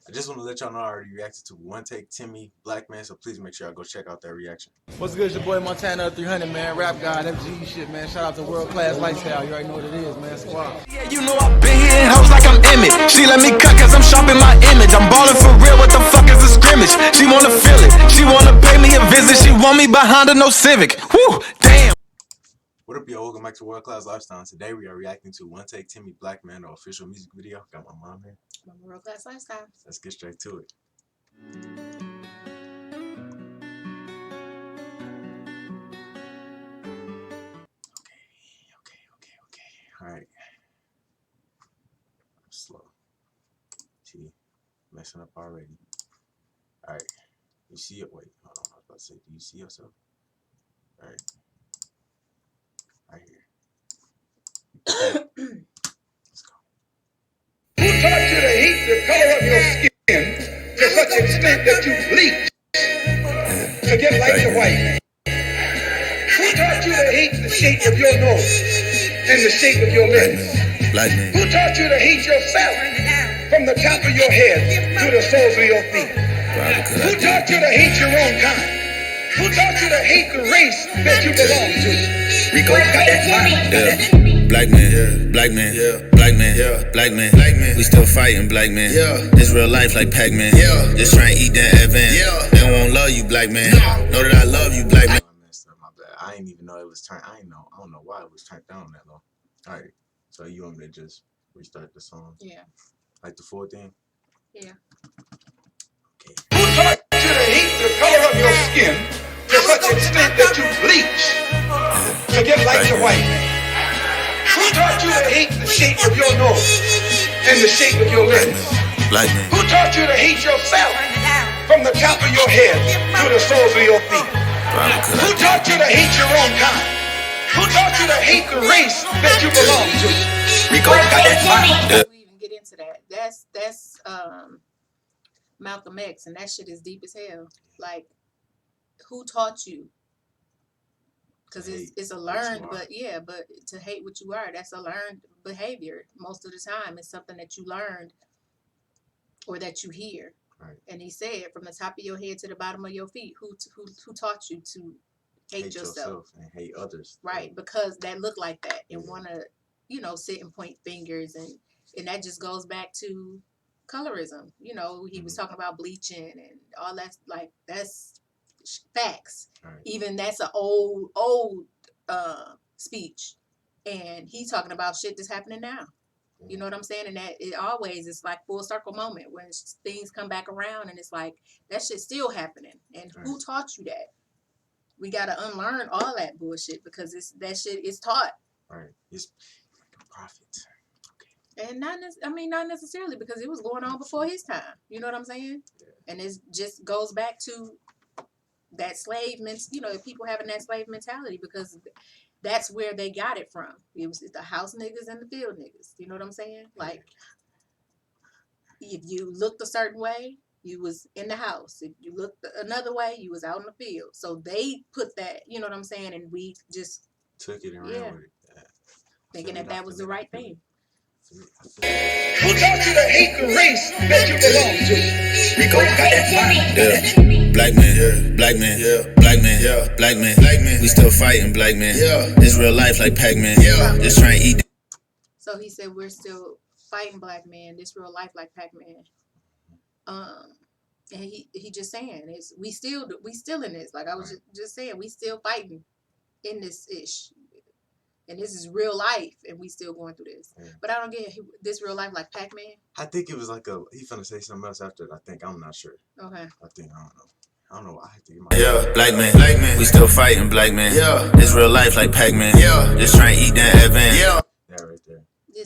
I just want to let y'all know I already reacted to Wuntayk Timmy, BLACKMAN, so please make sure y'all go check out that reaction. What's good? It's your boy Montana 300, man. Rap God, FG shit, man. Shout out to World Class Lifestyle. You already know what it is, man. Squad. Yeah, you know I've been hitting hoes like I'm Emmett. She let me cut cause I'm shopping my image. I'm ballin' for real, what the fuck is a scrimmage? She wanna feel it, she wanna pay me a visit. She want me behind her, no Civic. Woo, damn. What up, y'all? Welcome back to World Class Lifestyle. Today we are reacting to Wuntayk Timmy, BLACKMAN, the official music video. Got my mom here. World Class Lifestyle. Let's get straight to it. Okay. All right. Slow. See, messing up already. All right. You see it? Wait, hold on. I was about to say, do you see yourself? All right. Right here. Let's go. Who taught you to hate the color of your skin to such an extent that you bleach to get like the white? Who taught you to hate the shape of your nose and the shape of your lips? BLACKMAN. Who taught you to hate yourself from the top of your head to the soles of your feet? Who taught you to hate your own kind? Who taught you to hate the race that you belong to? Rico, BLACKMAN, BLACKMAN. We still fighting, BLACKMAN. This real life like Pac-Man. Just trying to eat that advance. They won't love you, BLACKMAN. Know that I love you, BLACKMAN. I messed up, my bad. I didn't even know it was turned. I don't know why it was turned down that low. All right. So you want me to just restart the song? Yeah. Like the full thing? Yeah. Okay. Who taught you to hate the color of your skin to such an extent that you bleach to get like the white? Who taught you to hate the shape of your nose and the shape of your lips? BLACKMAN. Who taught you to hate yourself from the top of your head to the soles of your feet? Who taught you to hate your own kind? Who taught you to hate the race that you belong to? Rico, Before we even get into that, that's Malcolm X, and that shit is deep as hell. Like, who taught you? Because it's a learned, but to hate what you are, that's a learned behavior. Most of the time, it's something that you learned or that you hear. Right. And he said, from the top of your head to the bottom of your feet, who taught you to hate yourself and hate others? Right, because that look like that and want to, sit and point fingers, and that just goes back to colorism. He was talking about bleaching and all that. Like, that's facts. Right. Even that's an old speech, and he's talking about shit that's happening now. You know what I'm saying? And that it always is like full circle moment when things come back around, and it's like that shit's still happening. And who taught you that? We gotta unlearn all that bullshit because that shit is taught. Right. It's like a prophet. Okay. And not necessarily, because it was going on before his time. You know what I'm saying? Yeah. And it just goes back to that slave people having that slave mentality, because that's where they got it from. It was the house niggas and the field niggas. You know what I'm saying? Like, if you looked a certain way, you was in the house. If you looked another way, you was out in the field. So they put that, you know what I'm saying? And we just took it and ran with it. Thinking that was the right thing. Who taught you to hate the race that you belong to? Rico, BLACKMAN. We still fighting, BLACKMAN. This real life like Pac-Man. Just trying to eat. So he said we're still fighting, BLACKMAN. This real life like Pac-Man. And he just saying we still in this. Like I was just saying, we still fighting in this ish. And this is real life, and we still going through this. Yeah. But I don't get this real life like Pac-Man. I think it was like he finna say something else after it. I'm not sure. Okay. I don't know. I think BLACKMAN. We still fighting, BLACKMAN. This real life like Pac-Man. Just trying to eat that advance. Yeah, right there. He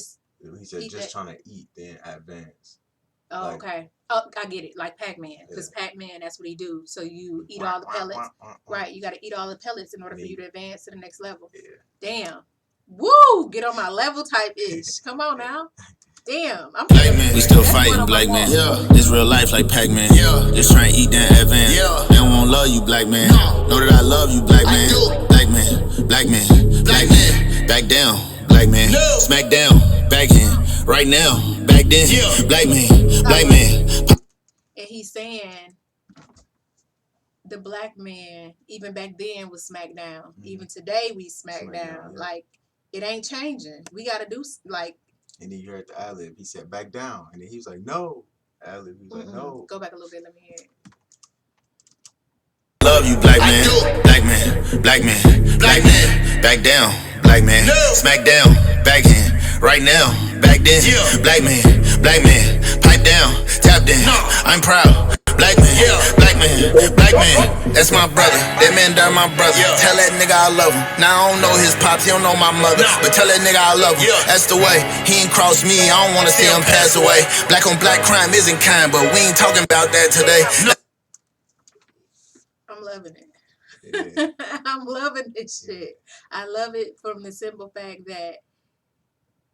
said just trying to eat, then advance. Oh, okay. Oh, I get it. Like Pac-Man. Because Pac-Man, that's what he do. So you eat all the pellets. Right. You got to eat all the pellets in order for you to advance to the next level. Yeah. Damn. Woo! Get on my level type ish. Come on now. Damn. BLACKMAN. We still fighting, BLACKMAN. This real life like Pac-Man. Just trying to eat that advance. They won't love you, BLACKMAN. Know that I love you, BLACKMAN. BLACKMAN. Back down, BLACKMAN. Smack down, backhand. Right now, back then, BLACKMAN. he's saying the black man, even back then, was smacked down. Even today, we smacked down. Yeah. Like, it ain't changing. We got to do, like... And then you heard the ad-lib. He said, back down. And then he was like, no. Ad-lib, he was like, no. Go back a little bit. Let me hear it. Love you, black man, black man, black man, black man, back down, black man, smack down, backhand, right now, back then, black man, pipe down, tap down, I'm proud, black man, black man, black man, that's my brother, that man there my brother, tell that nigga I love him, now I don't know his pops, he don't know my mother, but tell that nigga I love him, that's the way, he ain't cross me, I don't wanna see him pass away, black on black crime isn't kind, but we ain't talking about that today. I'm loving it. Yeah. I'm loving this shit. I love it from the simple fact that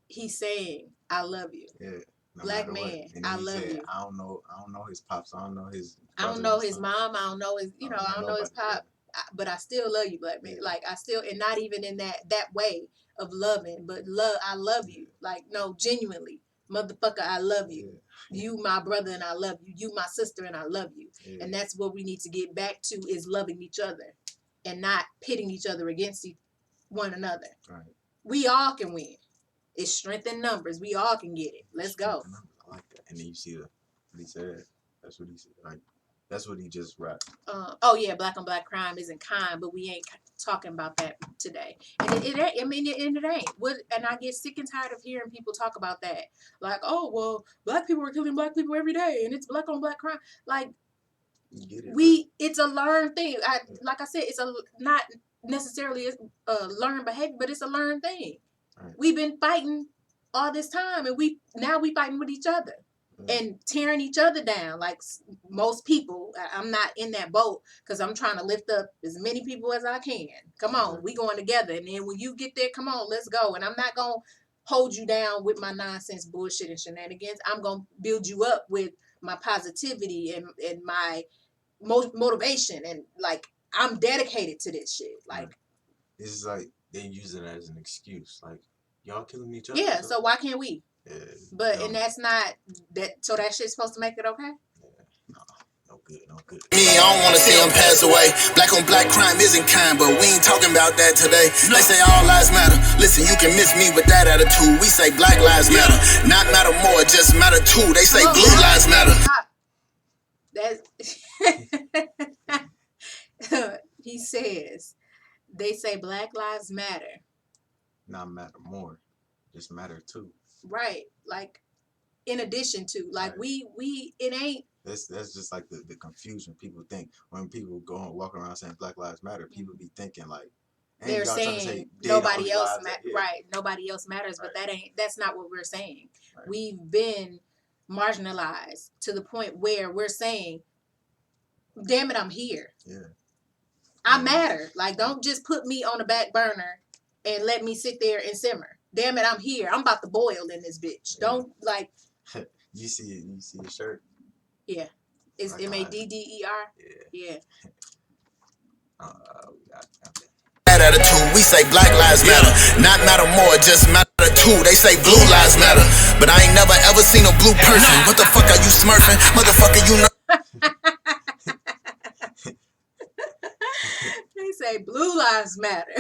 he's saying, I love you. Yeah. No Black matter what. man, And then I he love said, you. I don't know his pops. I don't know his I don't know his mom. I don't know his, you know, I don't know his nobody, pop. But I still love you, black man. Yeah. Like, I still, and not even in that way of loving, but I love you. Like, no, genuinely. Motherfucker, I love you. Yeah. You my brother and I love you. You my sister and I love you. Yeah. And that's what we need to get back to, is loving each other and not pitting each other against one another. Right. We all can win. It's strength in numbers. We all can get it. Let's go. I like that. And then you see what he said. That's what he said. Like, that's what he just rapped. Oh yeah, black on black crime isn't kind, but we ain't talking about that today. And it ain't. I mean, it ain't. And I get sick and tired of hearing people talk about that. Like, oh well, black people are killing black people every day, and it's black on black crime. Like, You get it, it's a learned thing. Like I said, it's not necessarily a learned behavior, but it's a learned thing. Right. We've been fighting all this time, and now we fighting with each other. And tearing each other down, like most people. I'm not in that boat because I'm trying to lift up as many people as I can. Come on, we going together. And then when you get there, come on, let's go. And I'm not going to hold you down with my nonsense, bullshit, and shenanigans. I'm going to build you up with my positivity and my motivation. And, like, I'm dedicated to this shit. Like, it's like they use it as an excuse. Like, y'all killing each other. Yeah, so why can't we? Yeah, But and that's not that. So that shit's supposed to make it okay? Yeah, no good. Me, I don't wanna see him pass away. Black on black crime isn't kind, but we ain't talking about that today. They say all lives matter. Listen, you can miss me with that attitude. We say black lives matter, not matter more, just matter too. They say blue lives matter. He says, they say black lives matter. Not matter more, just matter too. Right, like in addition to, like right. It ain't. That's just like the confusion people think when people go and walk around saying Black Lives Matter. People be thinking like they're saying nobody else right. Nobody else matters, right. But that's not what we're saying. Right. We've been marginalized to the point where we're saying, "Damn it, I'm here. Yeah, I matter. Like, don't just put me on the back burner and let me sit there and simmer. Damn it, I'm here. I'm about to boil in this bitch. Yeah. Don't like." You see your shirt? Yeah, it's MADDER. Yeah. That attitude, we say black lives matter, not matter more, just matter too. They say blue lives matter, but I ain't never ever seen a blue person. What the fuck are you smurfing, motherfucker? You know. They say blue lives matter,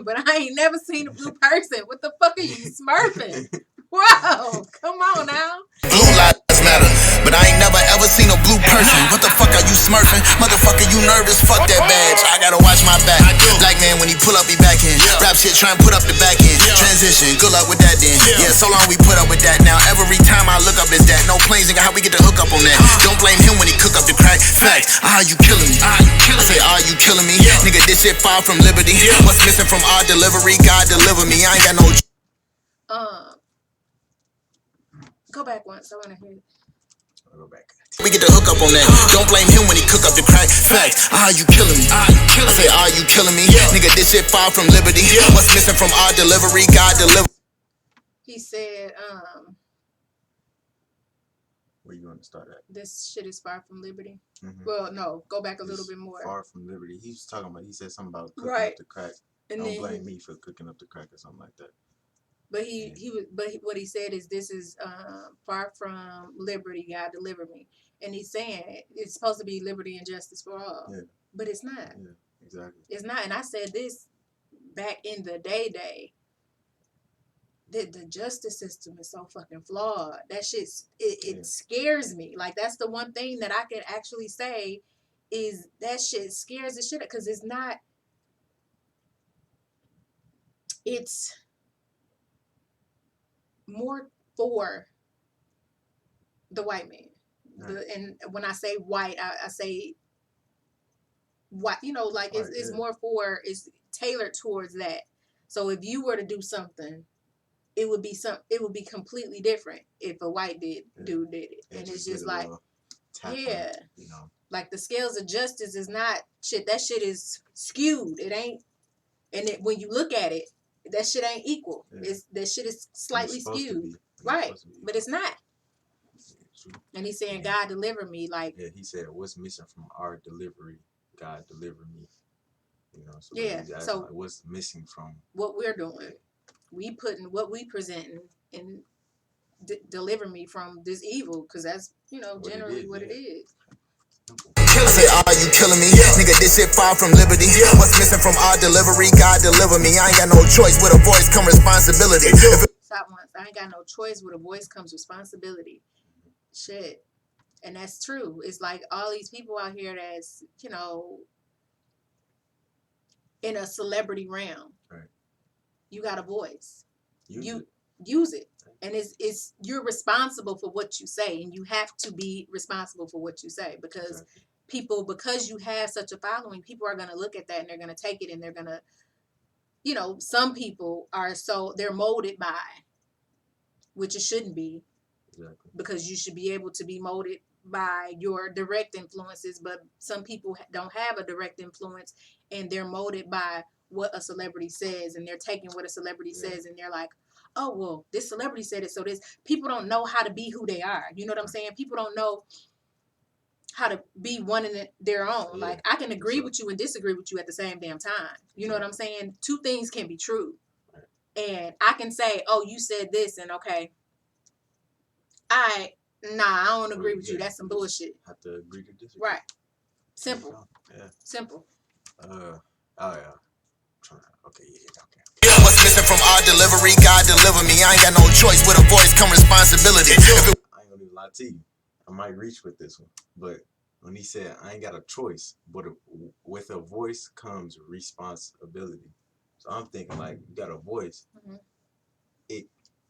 but I ain't never seen a blue person. What the fuck are you smurfing? Whoa, come on now. Blue lives matter, but I ain't never ever seen a blue person. What the fuck are you smurfing? Motherfucker, you nervous? Fuck that badge. I gotta watch my back. Black man, when he pull up, he back in. Rap shit, try and put up the back end. Transition, good luck with that then. Yeah, so long we put up with that. Now every time I look up is that. No planes, nigga, how we get the hook up on that? Don't blame him when he cook up the crack. Facts, you killing me? I say, you killing me? Nigga, this shit far from liberty. What's missing from our delivery? God deliver me. I ain't got no. Go back once. I want to hear it. I'll go back. We get the hook up on that. Don't blame him when he cook up the crack. Facts. You killing me? I say, you killing me? Nigga, this shit far from liberty. What's missing from our delivery? God deliver. He said, where you want to start at? This shit is far from liberty. Mm-hmm. Well, no, go back a little bit more. Far from liberty. He was talking about. He said something about cooking up the crack. And don't blame me for cooking up the crack or something like that. But what he said is, this is far from liberty, God deliver me. And he's saying it's supposed to be liberty and justice for all. Yeah. But it's not. Yeah, exactly. It's not. And I said this back in the day. The justice system is so fucking flawed. That shit, it scares me. Like, that's the one thing that I can actually say is that shit scares the shit, because it's not. It's more for the white man. Right. And when I say white, I say white. You know, like it's more for, it's tailored towards that. So if you were to do something, it would be completely different if a white dude did it. And it's just like, yeah, you know, like the scales of justice is not shit. That shit is skewed. It ain't, and when you look at it, that shit ain't equal. Yeah. That shit is slightly skewed, right? But it's not. Yeah, and he's saying, God deliver me. Like, yeah, he said, what's missing from our delivery, God deliver me. You know, so yeah. So like, what's missing from what we're doing? We putting what we presenting and deliver me from this evil, because that's, you know, generally what it is. I say, are you killing me? Nigga, this shit far from liberty. What's missing from our delivery? God deliver me. I ain't got no choice. With a voice come responsibility. Stop once. I ain't got no choice. With a voice comes responsibility. Shit. And that's true. It's like all these people out here that's, you know, in a celebrity realm. Right. You got a voice. Use it. And it's you're responsible for what you say, and you have to be responsible for what you say, because because you have such a following, people are going to look at that and they're going to take it, and they're going to, you know, some people are they're molded by, which it shouldn't be, because you should be able to be molded by your direct influences, but some people don't have a direct influence, and they're molded by what a celebrity says, and they're taking what a celebrity says, and they're like, oh, well, this celebrity said it, so this, people don't know how to be who they are. You know what I'm saying? People don't know how to be one in their own. Yeah. Like, I can agree with you and disagree with you at the same damn time. You know what I'm saying? Two things can be true. And I can say, oh, you said this, and okay, I don't agree with you. That's some bullshit. Have to agree to disagree. Right. Simple. Yeah. Simple. Oh yeah. Okay. What's missing from our delivery? God deliver me. I ain't got no choice. With a voice come responsibility. I ain't gonna lie to you. I might reach with this one, but when he said, I ain't got a choice, but with a voice comes responsibility. So I'm thinking, like, you got a voice. Mm-hmm.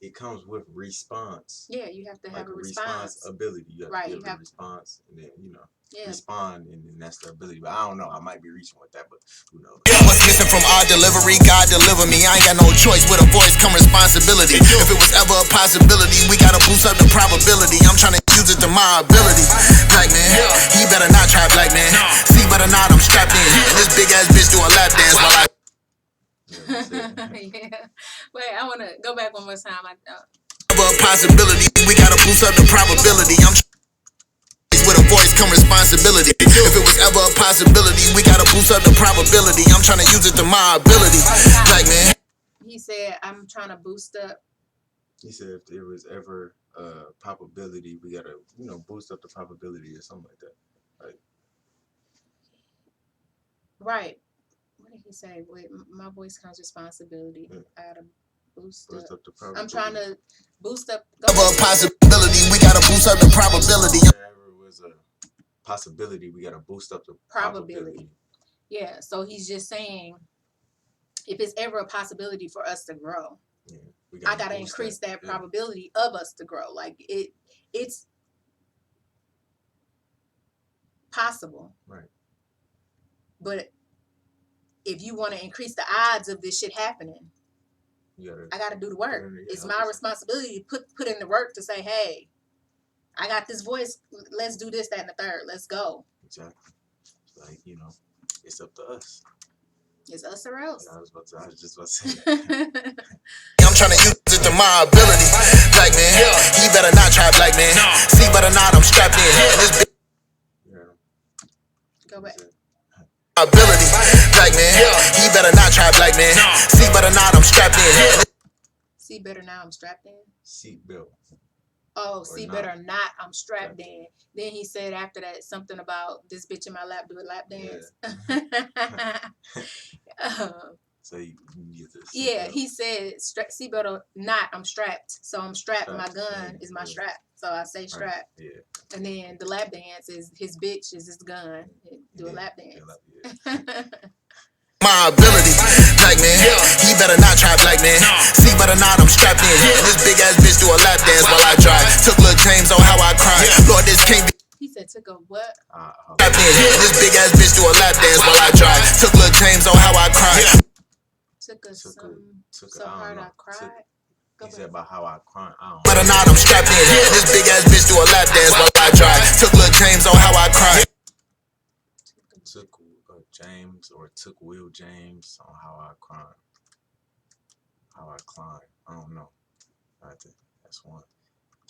It comes with response. Yeah, you have to have a responsibility. You have to give a response, and then, you know, respond, and then that's the ability. But I don't know. I might be reaching with that, but who knows? What's missing from our delivery? God deliver me. I ain't got no choice. With a voice come responsibility. If it was ever a possibility, we gotta boost up the probability. I'm trying to use it to my ability. Black man, he better not try, black man. See, better not, I'm strapped in. And this big ass bitch do a lap dance while I. Yeah. Wait, I want to go back one more time. Possibility, we gotta boost up the probability. I'm with a voice come responsibility. If it was ever a possibility, we gotta boost up the probability. I'm trying to use it to my ability. Like, man. He said, I'm trying to boost up. He said, if there was ever a probability, we gotta, you know, boost up the probability or something like that. Right. What did he say? Wait, my voice comes responsibility. I gotta boost up the probability. I'm trying to boost up. Possibility, we gotta boost up the probability. If there ever was a possibility, we gotta boost up the probability. Yeah. So he's just saying, if it's ever a possibility for us to grow, I gotta increase that probability of us to grow. Like it's possible. Right. But if you want to increase the odds of this shit happening, I got to do the work. It's my responsibility to put in the work to say, hey, I got this voice. Let's do this, that, and the third. Let's go. Exactly. Like, you know, it's up to us. It's us or else. I was just about to say. I'm trying to use it to my ability. Black man, he better not try, black man. See, better not, I'm strapped in. Go back. Ability, black man, he better not try, black man. See, better not, I'm strapped in. See better now, I'm strapped in. Seatbelt. Oh, Or see not. better not, I'm strapped Strapped in. Then he said after that something about this bitch in my lap do a lap dance. So you get the Yeah, seatbelt. he said seatbelt or not, I'm strapped. So I'm strapped. My Strapped gun in, is my yeah. strap. So I say strap. Right. Yeah. And then the lap dance is his bitch is his gun. Do a Yeah, lap yeah, dance. My ability, black man, he better not try, black man. See better not, I'm strapped in. And this big ass bitch do a lap dance while I drive. Took Lil' James on how I cry. Lord, this can't be. He said took a what? Strapped in. And this big ass bitch do a lap dance while I drive. Took Lil' James on how I cry. Took a Took so hard I cried. He said about how I cry. I don't Better not, I'm strapped in. And this big ass bitch do a lap dance while I drive. Took Lil' James on how I cry. took James or took Will James on how I climb. How I climb. I don't know. I think that's one.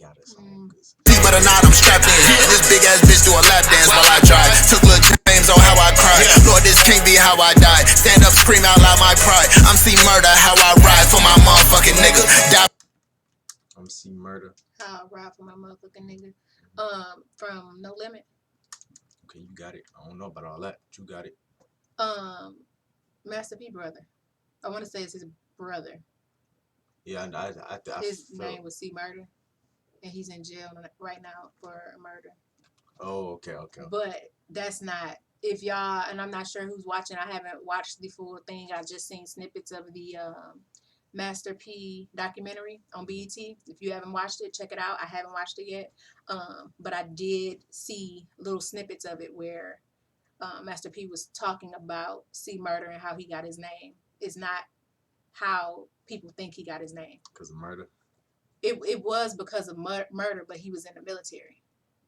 Got us on. See better not, I'm strapped in. And this big ass bitch do a lap dance while I drive. Took Lil' James on how I cry. Lord, this can't be how I die. Stand up, scream out loud my pride. I'm see murder, how I ride for my motherfucking nigga. Die. I'm see murder. How I ride for my motherfucking nigga. From No Limit. Okay, you got it. I don't know about all that. But you got it. Master P brother. I want to say it's his brother. Yeah, I His felt. name was C Murder, and he's in jail right now for murder. Oh, okay. But that's not. If y'all, and I'm not sure who's watching. I haven't watched the full thing. I just seen snippets of the Master P documentary on BET. If you haven't watched it, check it out. I haven't watched it yet, but I did see little snippets of it where Master P was talking about C Murder and how he got his name. It's not how people think he got his name. Because of murder? It was because of murder, but he was in the military.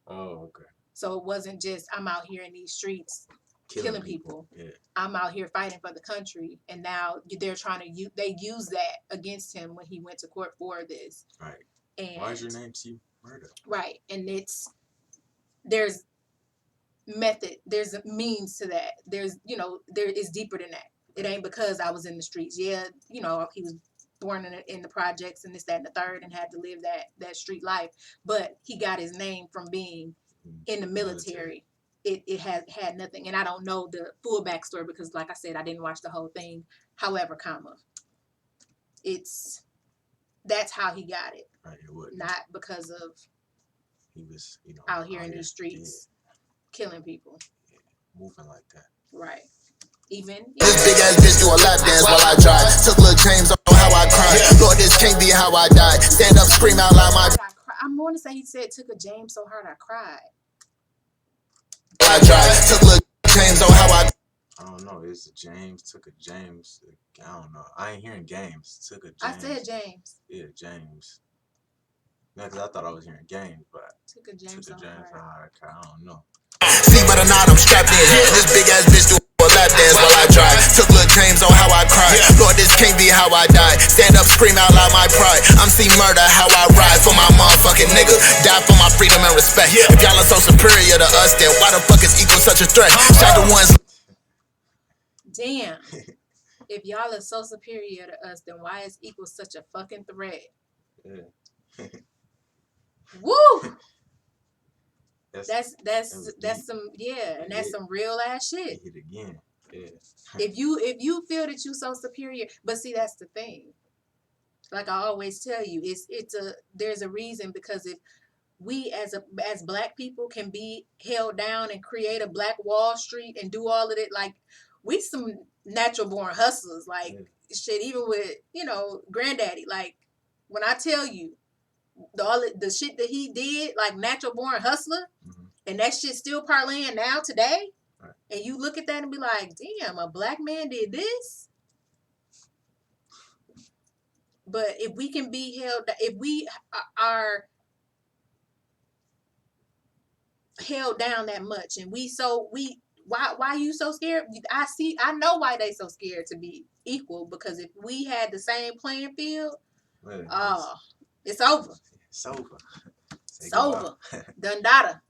Oh, okay. So it wasn't just, I'm out here in these streets killing people. Yeah. I'm out here fighting for the country. And now they're trying to they use that against him when he went to court for this. Right. And why is your name C Murder? Right. And there's method, there's a means to that. There's, there is deeper than that. It ain't because I was in the streets. Yeah, he was born in the projects and this, that, and the third, and had to live that street life. But he got his name from being in the military. It had nothing, and I don't know the full backstory because, like I said, I didn't watch the whole thing. However, that's how he got it. Right, it would. Not because of he was, out here in these streets killing people. Yeah, moving like that. Right. Even this big ass bitch do a lap dance while I drive. Took Lil' James on how I cry. Lord, this can't be how I die. Stand up, scream out loud my. I'm going to say he said took a James so hard I cried. I drive. Took Lil' James on how I. I don't know. It's a James. Took a James. I don't know. I ain't hearing games. Took a James. I said James. Yeah, James. No, because I thought I was hearing games, but took a James so hard. I don't know. See better not, I'm strapped in. And this big ass bitch do a lap dance while I drive. Took Lil' James on how I cry. Lord, this can't be how I die. Stand up, scream out loud my pride. I'm see murder, how I ride for my motherfucking nigga. Die for my freedom and respect. If y'all are so superior to us, then why the fuck is equal such a threat? Shot the ones. Damn. If y'all are so superior to us, then why is equal such a fucking threat? Yeah. Woo! That's some and that's some real ass shit. Hit again. Yeah. If you feel that you so superior, but see that's the thing. Like I always tell you, there's a reason, because if we as black people can be held down and create a black Wall Street and do all of it, like we some natural born hustlers, like shit, even with, granddaddy, like when I tell you the shit that he did, like natural born hustler, and that shit still parlaying now today, and you look at that and be like, damn, a black man did this. But if we can be held, if we are held down that much, and why you so scared? I know why they so scared to be equal, because if we had the same playing field, it's over. It's over. It's over. Done data.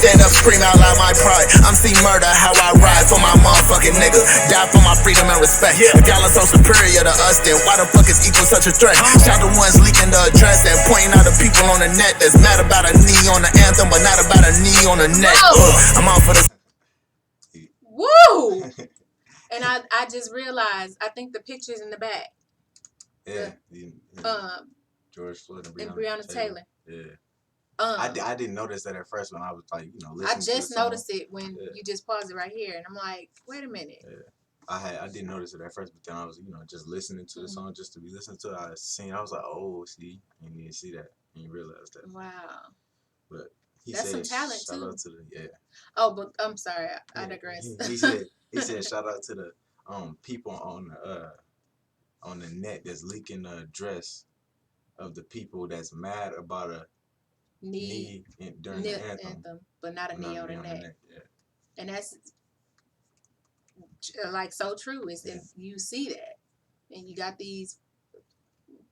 stand up, scream out loud my pride. I'm see murder, how I ride for my motherfucking niggas. Die for my freedom and respect. If y'all are so superior to us, then why the fuck is equal such a threat? Shout the ones leaking the address and pointing out the people on the net that's mad about a knee on the anthem, but not about a knee on the neck. I'm out for the. Woo! And I just realized, I think the picture's in the back. Yeah. George Floyd and Breonna Taylor. Yeah. I didn't notice that at first when I was like, listening. I just noticed it when you just paused it right here, and I'm like, wait a minute. Yeah. I didn't notice it at first, but then I was, just listening to the song, just to be listening to it. I was like, oh, see, you need to see that, and you realize that. Wow. But that's some talent shout too. out to the Oh, but I'm sorry, I digress. He said shout out to the people on the net that's leaking the address of the people that's mad about a knee during the anthem, but not a knee on the neck. Yeah. And that's like so true. Is if you see that, and you got these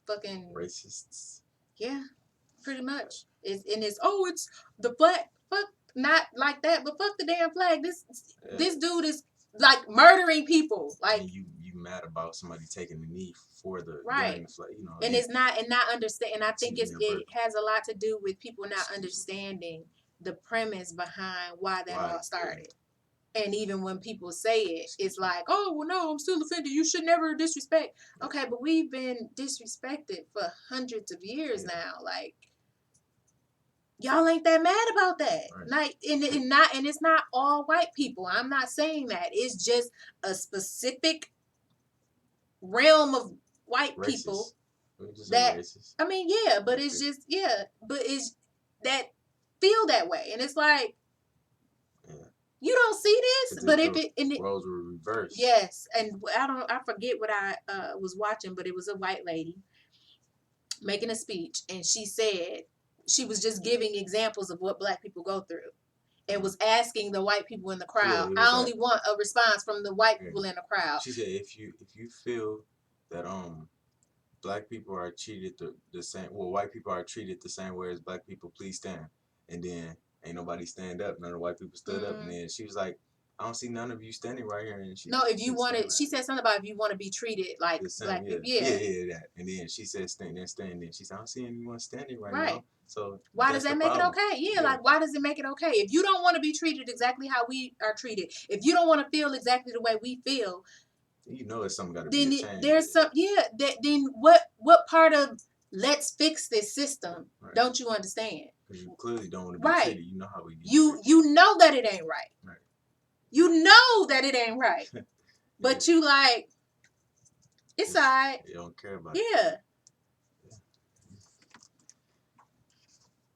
fucking racists. Yeah, pretty much. It's the flag. Fuck, not like that, but fuck the damn flag. This dude is like murdering people. Like and you mad about somebody taking the knee for the right. Flag, and it's not understand. And I think it has a lot to do with people not understanding the premise behind why that all started. And even when people say it, it's like, oh, well, no, I'm still offended. You should never disrespect. Okay, but we've been disrespected for hundreds of years now. Like, y'all ain't that mad about that. Right. Like, and it's not all white people. I'm not saying that. It's just a specific realm of white people that racist. I mean, yeah, but it's just but it's that feel that way, and it's like. You don't see this, but if it roles were reversed. Yes, and I forget what I was watching, but it was a white lady making a speech, and she said she was just giving examples of what black people go through, and was asking the white people in the crowd. I only want a response from the white people in the crowd. She said, if you feel that black people are treated the same, well, white people are treated the same way as black people, please stand, and then. Ain't nobody stand up. None of the white people stood up. And then she was like, I don't see none of you standing right here. And she if you wanted, she said something about if you want to be treated like black people. Yeah, that. And then she said, stand. Then she said, I don't see anyone standing right now. So why does that make it okay? Yeah, like why does it make it okay? If you don't want to be treated exactly how we are treated, if you don't want to feel exactly the way we feel, it's something got to be changed. There's some then what part of let's fix this system don't you understand? Because you clearly don't want to be treated. You know how we you know that it ain't right. You know that it ain't right. But you like, it's all right. You don't care about it. Yeah.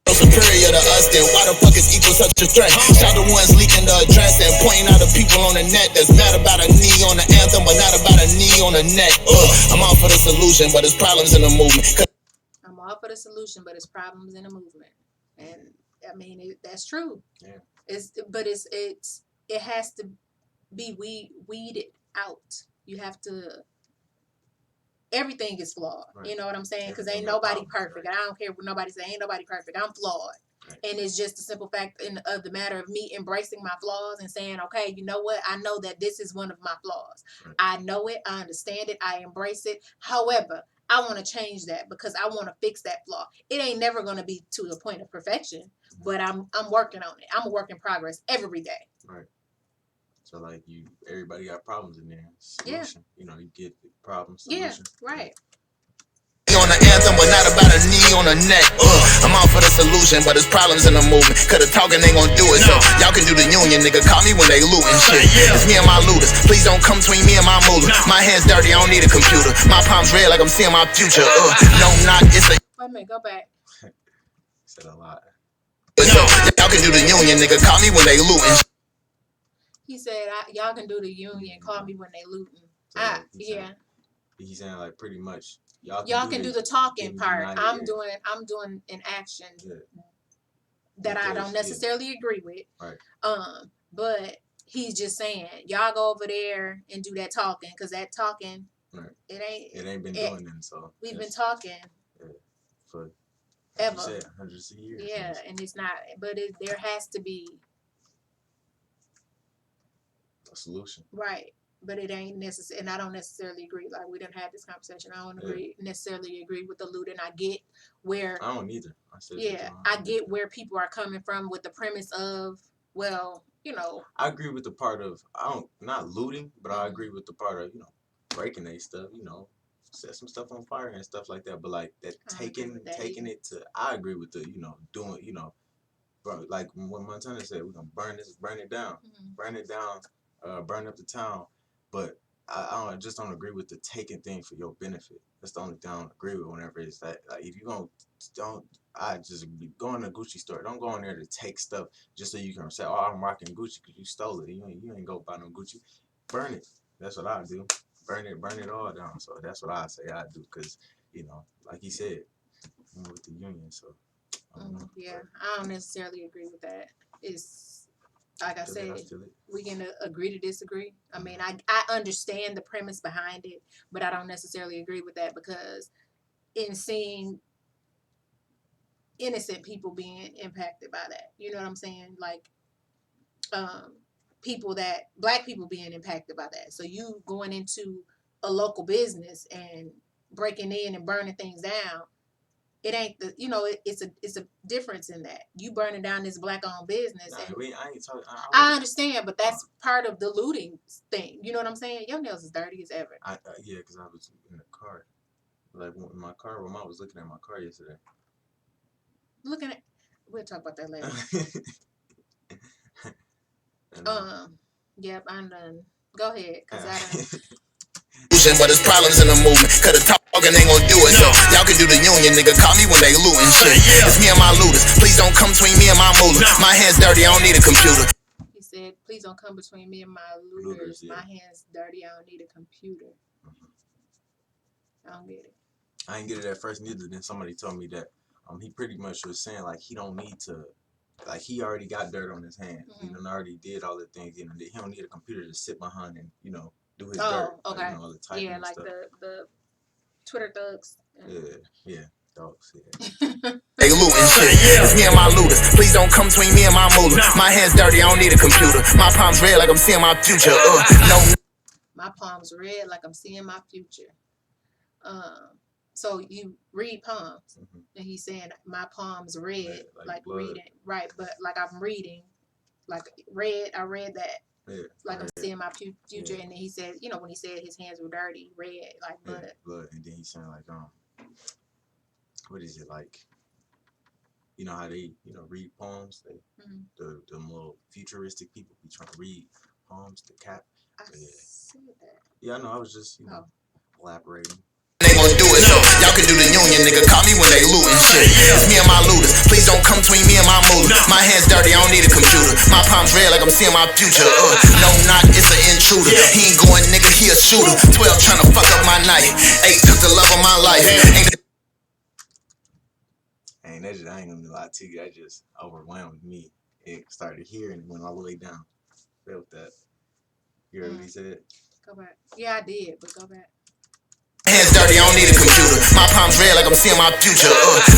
Superior to us, then why the fuck is equal such a threat? Shout the ones leaking the address and pointing out the people on the net that's mad about a knee on the anthem, but not about a knee on the neck. I'm out for the solution, but it's problems in the movement. I'm all for the solution, but it's problems in the movement. And I mean, that's true. Yeah. It has to be weeded out. You have to. Everything is flawed. Right. You know what I'm saying? Because ain't nobody perfect. Right. And I don't care what nobody say. Ain't nobody perfect. I'm flawed. Right. And it's just the simple fact of the matter of me embracing my flaws and saying, okay, you know what? I know that this is one of my flaws. Right. I know it. I understand it. I embrace it. However, I want to change that because I want to fix that flaw. It ain't never going to be to the point of perfection, but I'm working on it. I'm a work in progress every day. Right. So like everybody got problems in there. Solution. Yeah. You get the problem solution. Yeah. Right. On the anthem, but not about a knee on the neck. I'm out for the solution, but it's problems in the movement. Cause the talking ain't gonna do it. So y'all can do the union, nigga. Call me when they looting shit. It's me and my looters. Please don't come between me and my moolah. My hands dirty, I don't need a computer. My palms red like I'm seeing my future. No knock, it's a. Wait a minute, go back. Said a lot. Y'all can do the union, nigga. Call me when they looting. He said, y'all can do the union. Call me when they looting. Yeah. He's saying like pretty much. Y'all can do the talking part. I'm doing an action that I don't necessarily agree with. Right. But he's just saying y'all go over there and do that talking because that talking, right. It ain't been doing nothing. So we've been talking for ever, said, hundreds of years. Yeah, and it's not. But there has to be a solution. Right. But it ain't necessary, and I don't necessarily agree. Like, we didn't have this conversation. I don't necessarily agree with the looting. I get where I don't either. I said I get where people are coming from with the premise of, well, I agree with the part of not looting, but I agree with the part of breaking their stuff. Set some stuff on fire and stuff like that. But like that taking it to, I agree with the doing bro, like when Montana said we're gonna burn it down, burn up the town. But I just don't agree with the taking thing for your benefit. That's the only thing I don't agree with. Whenever it's that, like, if you I just be going to a Gucci store. Don't go in there to take stuff just so you can say, "Oh, I'm rocking Gucci," because you stole it. You ain't go buy no Gucci. Burn it. That's what I do. Burn it all down. So that's what I say I do. Because like he said, with the union. So yeah, I don't necessarily agree with that. It's like I said, we can agree to disagree. I mean, I understand the premise behind it, but I don't necessarily agree with that, because in seeing innocent people being impacted by that, you know what I'm saying? Like, black people being impacted by that. So you going into a local business and breaking in and burning things down, it ain't it's a difference in that. You burning down this black owned business. Nah, I ain't talking. I understand, but that's part of the looting thing. You know what I'm saying? Your nails is dirty as ever. Yeah, because I was in the car. Like in my car, when I was looking at my car yesterday. We'll talk about that later. Yep, I'm done. Go ahead, cause I done. But it's problems in the movement, cause the talking ain't gonna do it. So y'all can do the union, nigga, call me when they looting shit. It's me and my looters, please don't come between me and my moolah. My hands dirty, I don't need a computer. He said, please don't come between me and my looters. My hands dirty, I don't need a computer. I don't get it. I didn't get it at first neither. Then somebody told me that he pretty much was saying like he don't need to, like he already got dirt on his hands. He done already did all the things. He don't need a computer to sit behind and do his dirt. Okay. Like, all the typing and like stuff. the Twitter thugs. Yeah, dogs. Yeah. They looting shit. It's me and my looters. Please don't come between me and my moolah. My hands dirty, I don't need a computer. My palms red like I'm seeing my future. No. My palms red like I'm seeing my future. So you read palms, and he's saying my palms red, like reading, right? But like I'm reading, like red. I read that, like I'm seeing my future. And then he said, when he said his hands were dirty, red, like blood. Blood. And then he's saying like, what is it like? You know how they, read poems? The more futuristic people be trying to read poems, the cap. I see that. Yeah, I know. I was just, elaborating. They gonna do it, so y'all can do the union, nigga. Call me when they looting shit. It's me and my looters. Please don't come between me and my moolah. My hands dirty, I don't need a computer. My palms red like I'm seeing my future. No knock, it's an intruder. He ain't going, nigga, he a shooter. 12 trying to fuck up my night. 8 took the love of my life. I ain't gonna lie to you. That just overwhelmed me. It started here and went all the way down. Felt that. You heard what he said? Go back. Yeah, I did, but go back. Hands dirty, I don't need a computer. My palms red like I'm seeing my future.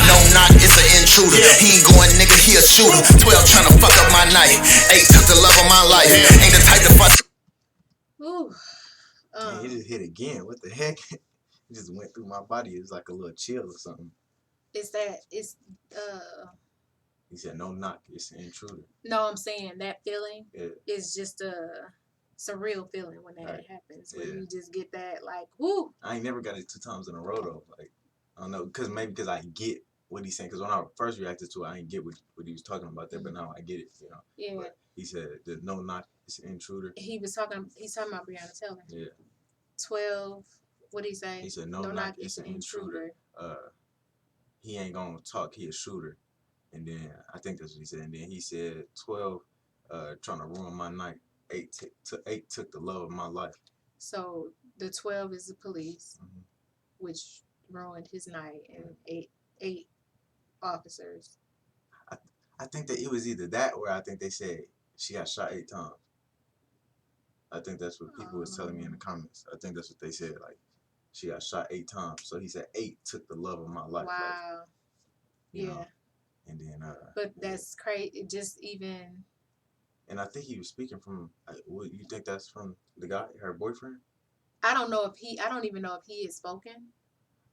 No knock, it's an intruder. He ain't going, nigga, he a shooter. 12 trying to fuck up my night. 8 took the love of my life. Ain't the type to fuck. Ooh. Man, he just hit again. What the heck? It just went through my body. It was like a little chill or something. He said no knock, it's an intruder. No, I'm saying that feeling is just a surreal feeling when that happens. When you just get that, like, whoo. I ain't never got it 2 times in a row though. Like, I don't know, because I get what he's saying. Because when I first reacted to it, I didn't get what he was talking about there, but now I get it. Yeah. But he said the no knock, it's an intruder. He's talking about Breonna Taylor. Yeah. 12. What did he say? He said no knock, it's an intruder. He ain't gonna talk. He a shooter. And then I think that's what he said. And then he said 12 trying to ruin my night. 8 took the love of my life. So the 12 is the police, which ruined his night, and 8 officers. I think that it was either that or I think they said she got shot 8 times. I think that's what people was telling me in the comments. I think that's what they said. Like, she got shot 8 times. So he said 8 took the love of my life. Wow. Like, you know? And then but that's crazy. Just even And I think he was speaking from. What you think that's from the guy, her boyfriend? I don't know if he. I don't even know if he is spoken.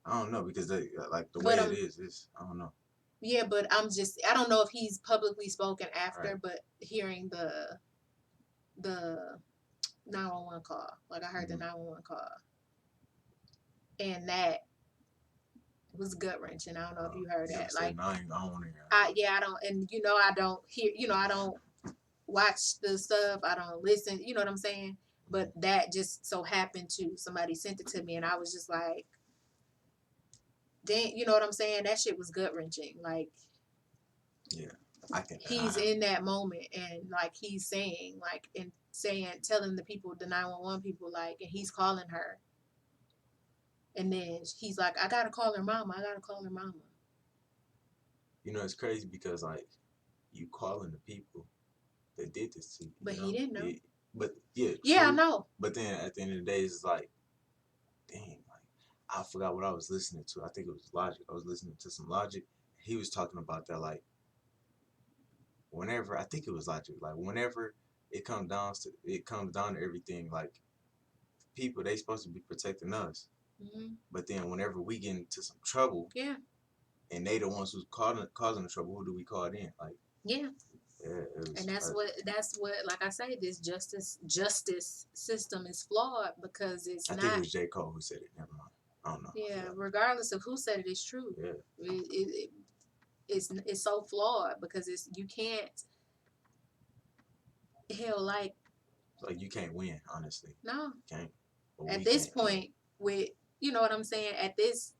I don't know because they like the way But it is. I don't know. yeah, but I don't know if he's publicly spoken after, Right. but hearing the 911 call, like I heard the 911 call, and that was gut wrenching. I don't know if you heard that. Like, I don't want to hear. I don't, and I don't hear, I don't watch the stuff. I don't listen. You know what I'm saying? But that just so happened to somebody sent it to me, and I was just like, dang, you know what I'm saying? That shit was gut wrenching. Like, Yeah, I can. he's in that moment, and like he's saying, like, and telling the people, the 911 people, like, and he's calling her, and then he's like, I gotta call her mama. I gotta call her mama. You know, it's crazy because like you calling the people that did this to you. But he didn't know. Yeah, but yeah, Yeah, true. I know. But then at the end of the day, it's like, dang, like I forgot what I was listening to. I think it was Logic. I was listening to some Logic. He was talking about that, like, whenever I think it was Logic, like whenever it comes down to everything, like people they supposed to be protecting us, but then whenever we get into some trouble, Yeah, and they the ones who's causing the trouble, who do we call it in? Like, yeah. it was, And that's what like I say, this justice system is flawed because it's I not. think it was J. Cole who said it. Never mind. I don't know. Yeah, regardless of who said it, it's true. Yeah. It's so flawed because you can't. Hell, like you can't win, honestly. no. You can't. But At this point, with you know what I'm saying, at this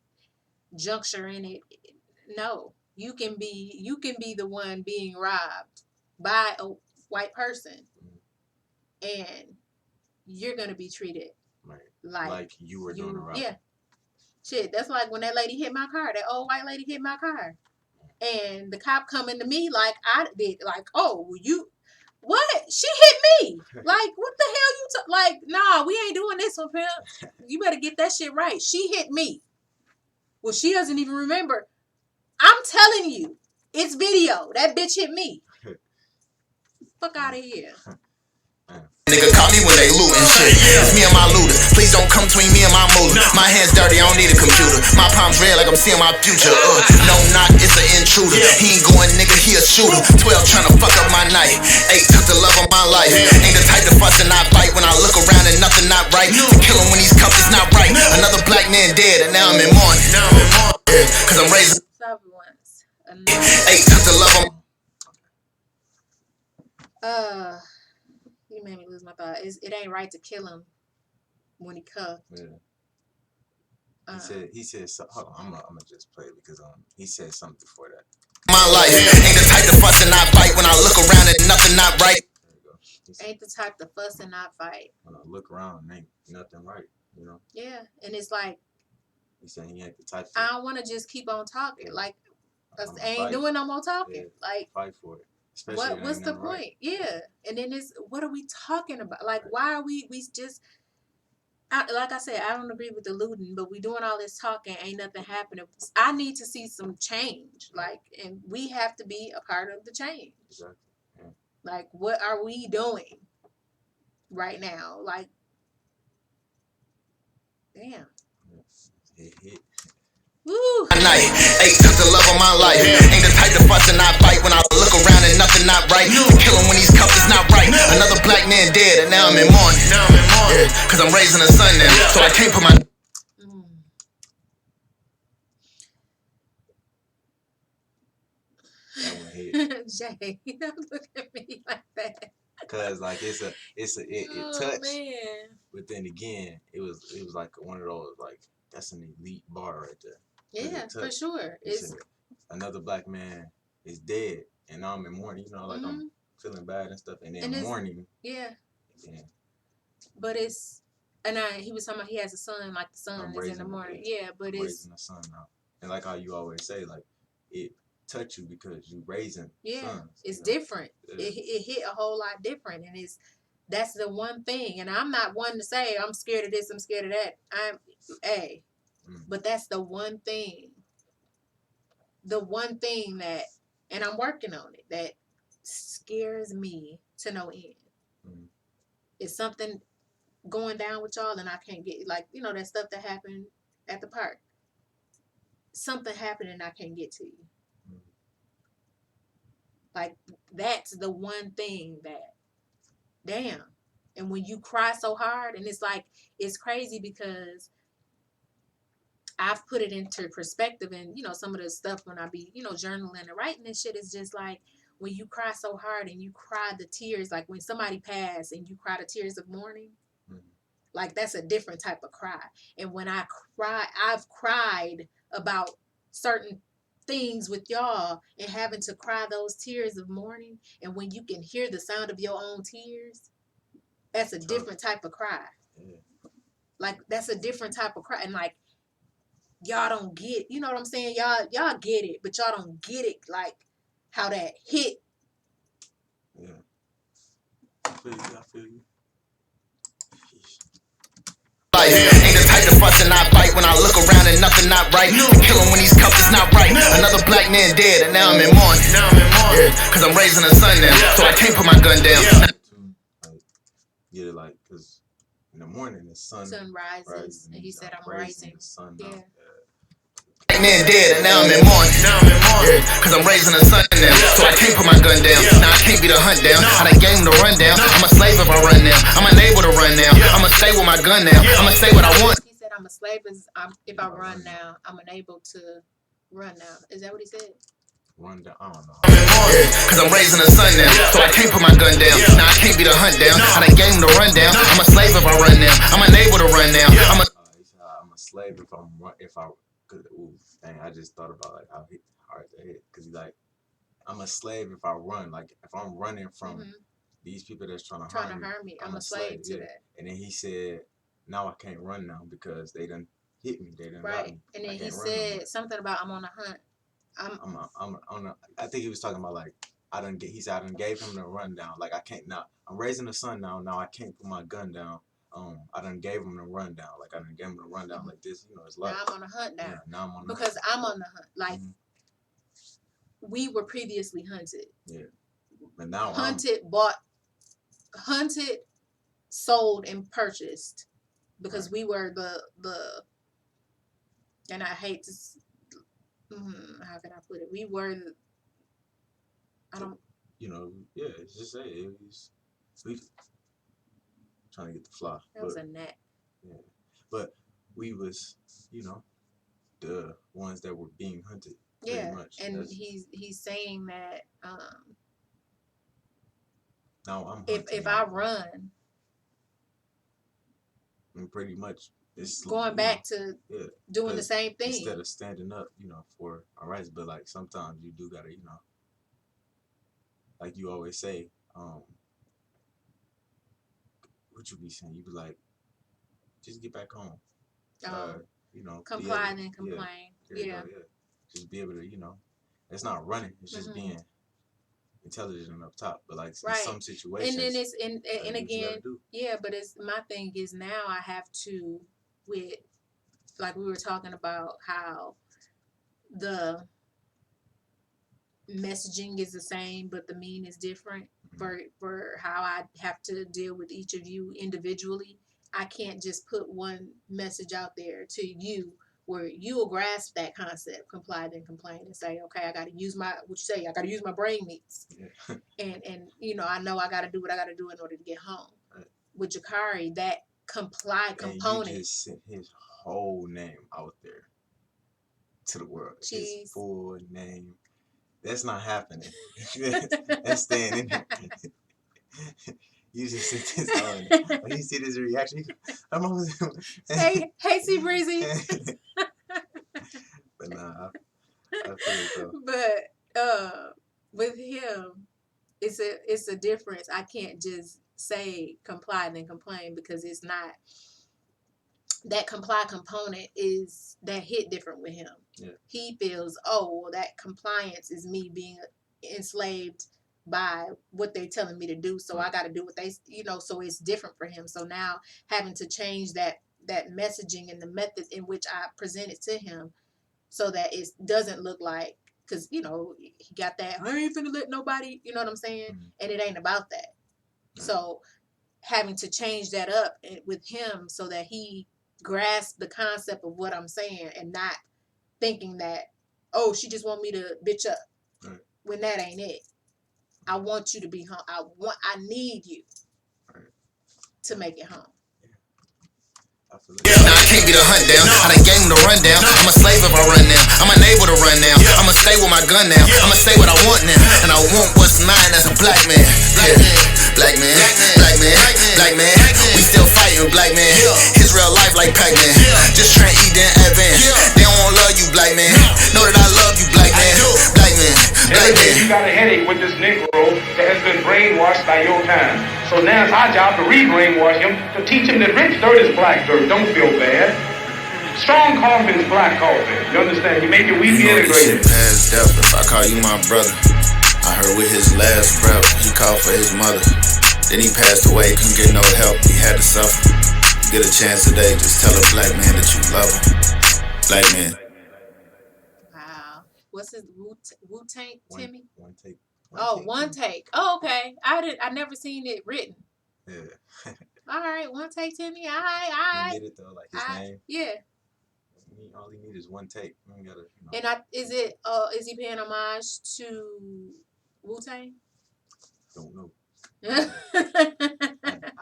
juncture in it, no, you can be the one being robbed by a white person, and you're gonna be treated like you were doing a robbery. Yeah, shit. That's like when that lady hit my car. That old white lady hit my car, and the cop coming to me like I did. Like, oh, you. What? She hit me. Like, what the hell you like, nah, we ain't doing this one, pimp. You better get that shit right. She hit me. Well, she doesn't even remember. I'm telling you, it's video. That bitch hit me. Fuck out of here. Nigga call me when they lootin' shit. It's me and my looters. Please don't come between me and my moolah. My hands dirty, I don't need a computer. My palms red like I'm seeing my future. No knock, it's an intruder. He ain't going, nigga, he a shooter. 12 tryna fuck up my night. 8 took the love of my life. Ain't the type to fuss and not bite when I look around and nothing not right. To kill him when he's cuffed is not right. Another black man dead and now I'm in mourning. Cause I'm raising. 8 took the love of You made me lose my thought. It ain't right to kill him when he cuffed. Yeah. He said so, hold on, I'm gonna just play it because he said something before that. My life ain't the type to fuss and not bite when I look around and nothing not right. There you go. Ain't the type to fuss and not fight. When I look around, ain't nothing right, you know. Yeah, and it's like He's saying he ain't the type. I don't want to just keep on talking. Like us ain't fight. doing no more talking. Yeah. Like Fight for it. Especially what's the point? Right. Yeah, and then it's what are we talking about? Like why are we just? Like I said, I don't agree with the looting, but we doing all this talking, ain't nothing happening. I need to see some change, like, and we have to be a part of the change. Exactly. Yeah. Like, what are we doing right now? Like, damn. It hit. Woo. Night, 8 took the love of my life. Ain't the type to fuss and not bite when I look around and nothing not right. To kill him when he's cuffed is not right. Another black man dead and now I'm in mourning. Cause I'm raising a son now, so I can't put my. That one hit. Jay, don't look at me like that. Cause like it Oh, touched, man. but then again it was like one of those like that's an elite bar right there. Yeah, for sure. It's another black man is dead, and now I'm in mourning. You know, like I'm feeling bad and stuff, and then mourning. Yeah. Yeah. But it's he was talking about he has a son, like the son is in the morning. Yeah, but it's raising a son now, and like how you always say, like it touch you because you raising sons. It's different. Yeah. It hit a whole lot different, and that's the one thing. And I'm not one to say I'm scared of this, I'm scared of that. But that's the one thing. The one thing that, and I'm working on it, that scares me to no end. Mm-hmm. It's something going down with y'all and I can't get, like, you know, that stuff that happened at the park. Something happened and I can't get to you. Mm-hmm. Like, that's the one thing that, damn. And when you cry so hard, and it's like, it's crazy because I've put it into perspective, and, you know, some of the stuff when I be, you know, journaling and writing this shit is just like, when you cry so hard and you cry the tears, like when somebody passed and you cry the tears of mourning, Mm-hmm. like that's a different type of cry. And when I cry, I've cried about certain things with y'all and having to cry those tears of mourning. And when you can hear the sound of your own tears, that's a different type of cry. Yeah. Like, that's a different type of cry. And like, y'all don't get, you know what I'm saying? Y'all get it, but y'all don't get it like how that hit. Yeah. I feel you. Ain't the type to fuss and I bite when I look around and nothing not right. Kill him when he's cuffed, it's not right. Another black man dead and now I'm in mourning. Yeah, cause I'm raising a son now, so I can't put my gun down. Yeah, like, cause in the morning the sun rises, and he said, I'm rising. The sun yeah. Black man dead and now I'm in mourning. Yeah, cause I'm raising a son now, so I can't put my gun down. Now I can't be the hunt down. I done gave him the rundown. I'm a slave if I run now. I'm unable to run now. I'ma stay with my gun now. I'ma say what I want. He said, I'm a slave if I run now. I'm unable to run now. Is that what he said? Run down. I don't know. Yeah, cause I'm raising a son now, so I can't put my gun down. Now I can't be the hunt down. I done gave him the rundown. I'm a slave if I run now. I'm unable to run now. I'm a slave if I could. Ooh, dang! I just thought about like how hard that hit. Cause he's like, I'm a slave if I run. Like if I'm running from these people that's trying to harm me, I'm a slave to that. And then he said, now I can't run now because they done hit me. They done got me. And then he said something about I'm on a hunt. I think he was talking about like he said I done gave him the rundown. Like I can't now. I'm raising the son now. Now I can't put my gun down. I done gave him the rundown. Like I done gave him the rundown like this. You know, it's like now I'm on a hunt now. Yeah, now I'm on because I'm on the hunt. Like we were previously hunted. Yeah, but now hunted, sold, and purchased because we were the. And I hate to. How can I put it? We were. I don't. You know, yeah. It's just say it was. We trying to get the fly. That was a net. Yeah, but we was, you know, the ones that were being hunted. Yeah, much. And he's saying that. Now I'm. If I run. And pretty much. It's going back to doing the same thing instead of standing up, you know, for our rights. But like sometimes you do gotta, you know, like you always say, what you be saying? You be like, just get back home. You know, comply and complain. Yeah. Just be able to, you know, it's not running. It's just being intelligent up top. But like in some situations, and then it's and again, but it's my thing is now I have to. With, like we were talking about how the messaging is the same, but the mean is different for how I have to deal with each of you individually. I can't just put one message out there to you where you will grasp that concept, comply then complain, and say, okay, I got to use my, what you say, I got to use my brain meats. And you know I got to do what I got to do in order to get home. Right. With Jakari, that comply component. You just sent his whole name out there to the world. Jeez. His full name. That's not happening. That's staying in there. You just sent this on. When you see this reaction, hey, C Breezy. But nah, I feel it though. But with him, it's a difference. I can't just say comply and then complain because it's not. That comply component is that hit different with him. Yeah. He feels, that compliance is me being enslaved by what they're telling me to do. So I got to do what they, so it's different for him. So now having to change that messaging and the method in which I present it to him so that it doesn't look like Because, you know, he got that, I ain't finna let nobody, you know what I'm saying? Mhm. And it ain't about that. Right. So having to change that up with him so that he grasps the concept of what I'm saying and not thinking that, oh, she just want me to bitch up. Right. When that ain't it. I want you to be home. I need you to make it home. Yeah, nah, I can't be the hunt down. I done gave him the rundown. I'm a slave if I run now. I'm unable to run now. I'ma stay with my gun now. I'ma say what I want now. And I want what's mine as a black man. Yeah. Black man, black man, black man. We still fighting, black man. His real life like Pac-Man. Just trying to eat then advance. They don't wanna love you, black man. Know that I love you, black man. Black man, black man. You got a headache with this Negro that has been brainwashed by your time. So now it's our job to re-brainwash him, to teach him that rich dirt is black dirt. Don't feel bad. Strong coffee is black coffee. You understand? You make your weed You know this shit integrated. past death if I call you my brother. I heard with his last breath, he called for his mother. Then he passed away, couldn't get no help, he had to suffer. Get a chance today, just tell a black man that you love him. Black man. Wow. What's his Wuntayk Timmy? Wuntayk. Wuntayk. Oh, okay. I never seen it written. Yeah. All right, Wuntayk Timmy. You I get it though, like his name. yeah. All he need is one take. You gotta, And is he paying homage to Wu-Tang? Don't know.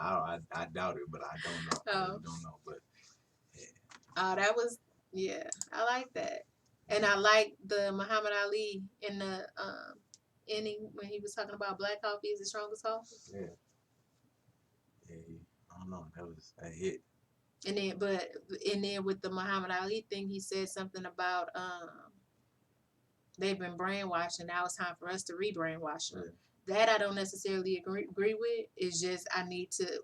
Oh. I doubt it, but I don't know. I really don't know, but yeah. Oh, that was I like that, and I like the Muhammad Ali in the inning when he was talking about black coffee is the strongest coffee. Yeah. I don't know. That was a hit. And then with the Muhammad Ali thing, he said something about they've been brainwashed and now it's time for us to re-brainwash them. Yeah. That I don't necessarily agree with. It's just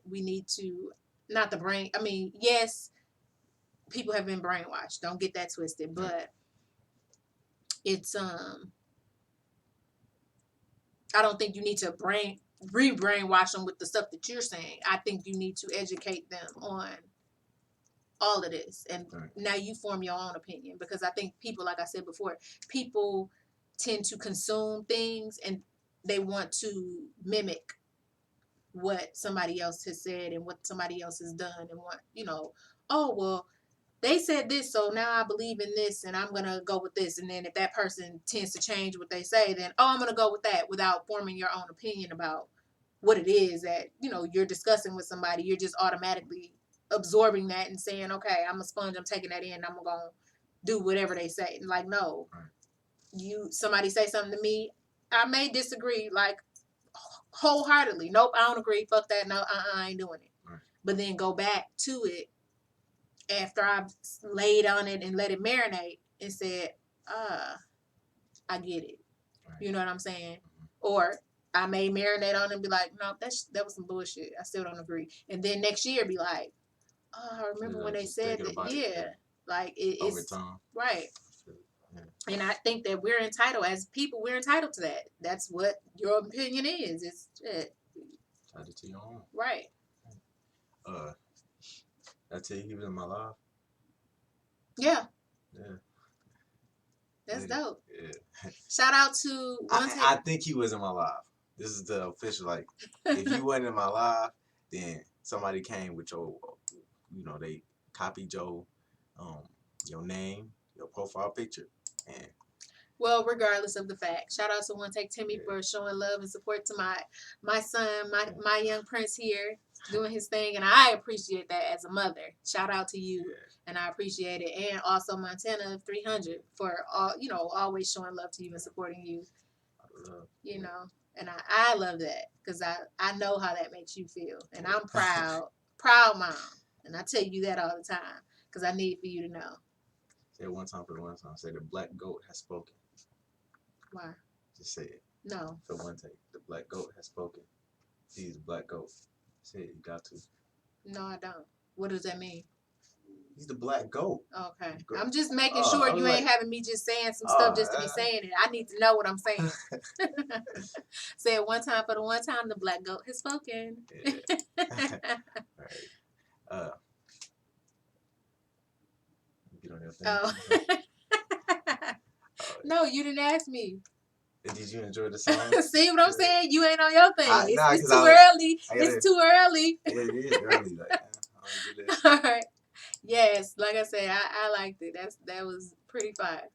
we need to not the brain. I mean, yes, people have been brainwashed. Don't get that twisted, but it's I don't think you need to re-brainwash them with the stuff that you're saying. I think you need to educate them on all of this, and now you form your own opinion, because I think people, like I said before, people tend to consume things and they want to mimic what somebody else has said and what somebody else has done, and want, oh, well, they said this, so now I believe in this and I'm gonna go with this. And then if that person tends to change what they say, then I'm gonna go with that, without forming your own opinion about what it is that you're discussing with somebody. You're just automatically absorbing that and saying, okay, I'm a sponge, I'm taking that in, I'm gonna do whatever they say. Like, no, somebody say something to me, I may disagree, like, wholeheartedly. Nope, I don't agree, fuck that, no, I ain't doing it. But then go back to it after I've laid on it and let it marinate and said, I get it. You know what I'm saying? Or I may marinate on it and be like, no, that was some bullshit, I still don't agree. And then next year be like, oh, I remember when they said that. Yeah. Like it's over time. Right. Yeah. And I think that we're entitled, as people, we're entitled to that. That's what your opinion is. It's entitled to your own. Right. I tell you, he was in my life. Yeah. Yeah. That's dope. Yeah. Shout out to I think he was in my life. This is the official. Like, if you wasn't in my life, then somebody came with your, they copied your name, your profile picture, and. Well, regardless of the fact, shout out to Wuntayk Timmy for showing love and support to my son, my young prince here, doing his thing, and I appreciate that as a mother. Shout out to you, and I appreciate it, and also Montana 300 for always showing love to you and supporting you. And I love that, because I know how that makes you feel, and I'm proud mom, and I tell you that all the time because I need for you to know. Say it one time for the one time. Say the black goat has spoken. Why? Just say it. No. For one take. The black goat has spoken. He's the black goat. Say it. You got to. No, I don't. What does that mean? He's the black goat. Okay. I'm just making sure you ain't having me just saying some stuff just to be saying it. I need to know what I'm saying. Say it one time for the one time. The black goat has spoken. Yeah. All right. Get on your thing. Oh. No, you didn't ask me. Did you enjoy the song? See what I'm saying? You ain't on your thing. Nah, It's 'cause too early. gotta- It's too early. Yeah, it is early. Like, I don't do that. All right. Yes, like I said, I liked it. That was pretty fire.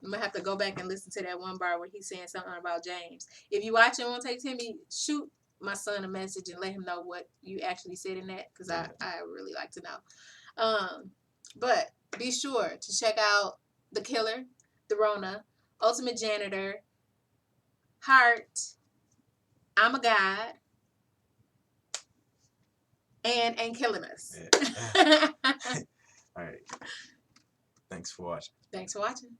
I'm gonna have to go back and listen to that one bar where he's saying something about James. If you watching Wuntayk Timmy, shoot my son a message and let him know what you actually said in that, because I really like to know. But be sure to check out The Killer, The Rona, Ultimate Janitor, Heart, I'm a God, and Ain't Killing Us. Yeah. All right. Thanks for watching. Thanks for watching.